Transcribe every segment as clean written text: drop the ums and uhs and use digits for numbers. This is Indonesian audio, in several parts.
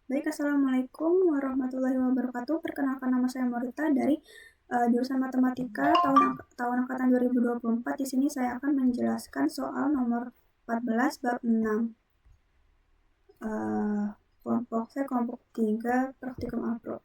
Baik, Assalamualaikum warahmatullahi wabarakatuh. Perkenalkan, nama saya Morita dari jurusan Matematika tahun angkatan 2024. Di sini saya akan menjelaskan soal nomor 14 bab 6. Kelompok 3 praktikum Apro.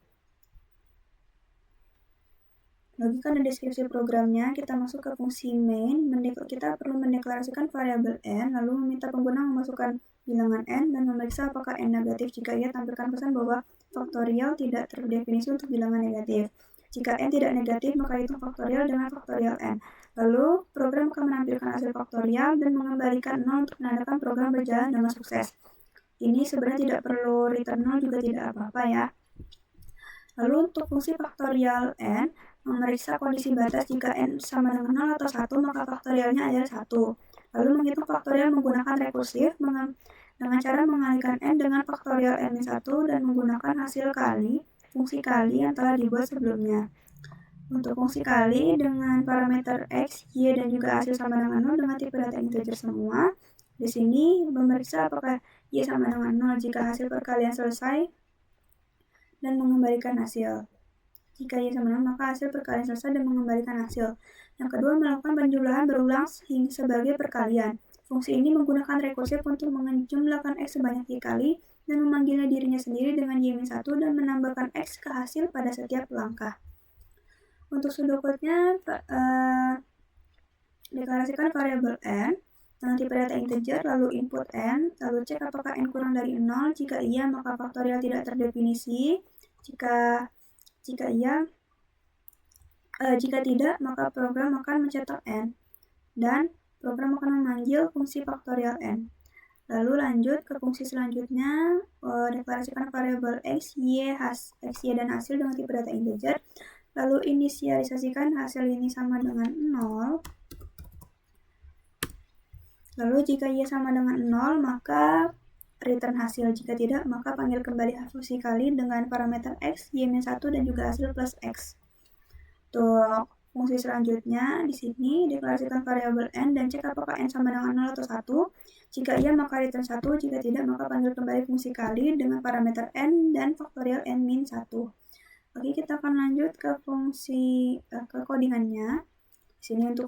Logikan dan deskripsi programnya, kita masuk ke fungsi main. Kita perlu mendeklarasikan variabel n, lalu meminta pengguna memasukkan bilangan n dan memeriksa apakah n negatif. Jika iya, tampilkan pesan bahwa faktorial tidak terdefinisi untuk bilangan negatif. Jika n tidak negatif, maka hitung faktorial dengan faktorial n. Lalu, program akan menampilkan hasil faktorial dan mengembalikan 0 untuk menandakan program berjalan dengan sukses. Ini sebenarnya tidak perlu return 0 juga tidak apa-apa ya. Lalu untuk fungsi faktorial n, memeriksa kondisi batas. Jika n sama dengan 0 atau 1, maka faktorialnya adalah 1. Lalu menghitung faktorial menggunakan rekursif dengan cara mengalihkan n dengan faktorial n-1 dan menggunakan hasil kali, fungsi kali yang telah dibuat sebelumnya. Untuk fungsi kali dengan parameter x, y, dan juga hasil sama dengan 0 dengan tipe data integer semua. Di sini memeriksa apakah y sama dengan 0 jika hasil perkalian selesai dan mengembalikan hasil. Jika y sama 0, maka hasil perkalian selesai dan mengembalikan hasil. Yang kedua, melakukan penjumlahan berulang sebagai perkalian. Fungsi ini menggunakan rekursif untuk menjumlahkan x sebanyak y kali dan memanggilnya dirinya sendiri dengan y-1 dan menambahkan x ke hasil pada setiap langkah. Untuk pseudocode-nya, deklarasikan variabel n dengan tipe data integer, lalu input n, lalu cek apakah n kurang dari 0. Jika iya, maka faktorial tidak terdefinisi. Jika tidak, maka program akan mencetak n dan program akan memanggil fungsi faktorial n. Lalu lanjut ke fungsi selanjutnya, deklarasikan variabel x, y, dan hasil dengan tipe data integer. Lalu inisialisasikan hasil ini sama dengan 0. Lalu jika y sama dengan 0, maka return hasil. Jika tidak, maka panggil kembali fungsi kali dengan parameter x, y-1 dan juga hasil plus x. Untuk fungsi selanjutnya, di sini deklarasikan variabel n dan cek apakah n sama dengan 0 atau 1. Jika iya, maka return 1. Jika tidak, maka panggil kembali fungsi kali dengan parameter n dan faktorial n-1. Oke, kita akan lanjut ke fungsi ke codingannya. Di sini untuk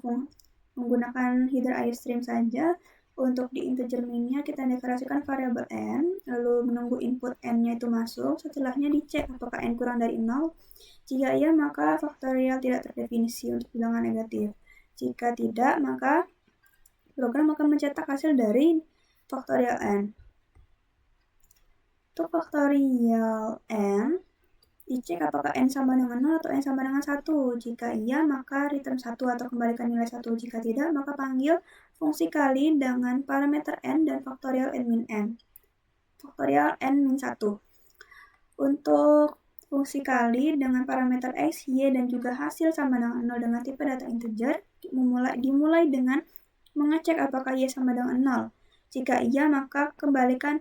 menggunakan header airstream saja. Untuk di integer min-nya kita deklarasikan variabel n, lalu menunggu input n-nya itu masuk. Setelahnya dicek apakah n kurang dari 0. Jika iya, maka faktorial tidak terdefinisi untuk bilangan negatif. Jika tidak, maka program akan mencetak hasil dari faktorial n. Untuk faktorial n, dicek apakah n sama dengan 0 atau n sama dengan 1. Jika iya, maka return 1 atau kembalikan nilai 1. Jika tidak, maka panggil fungsi kali dengan parameter n dan faktorial n min n. Faktorial n min 1. Untuk fungsi kali dengan parameter x, y, dan juga hasil sama dengan 0 dengan tipe data integer dimulai dengan mengecek apakah y sama dengan 0. Jika iya, maka kembalikan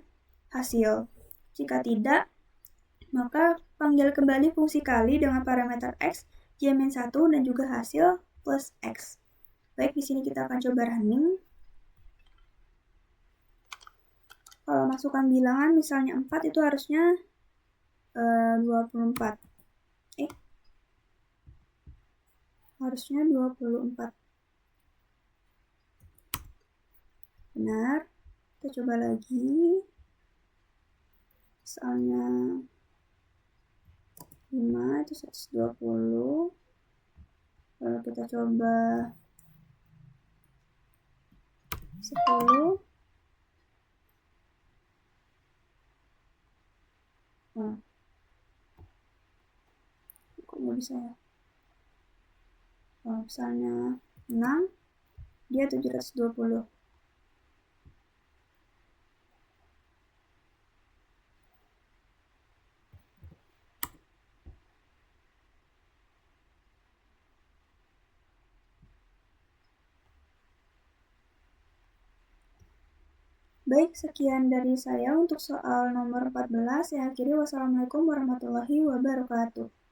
hasil. Jika tidak, maka panggil kembali fungsi kali dengan parameter x, y-1 dan juga hasil plus x. Baik, di sini kita akan coba running. Kalau masukkan bilangan misalnya 4 itu harusnya 24. Harusnya 24. Benar. Kita coba lagi. Misalnya 5 itu 120. Lalu kita coba 10. Kok nggak bisa ya? Misalnya 6, dia 720. Baik, sekian dari saya untuk soal nomor 14. Saya akhiri. Wassalamualaikum warahmatullahi wabarakatuh.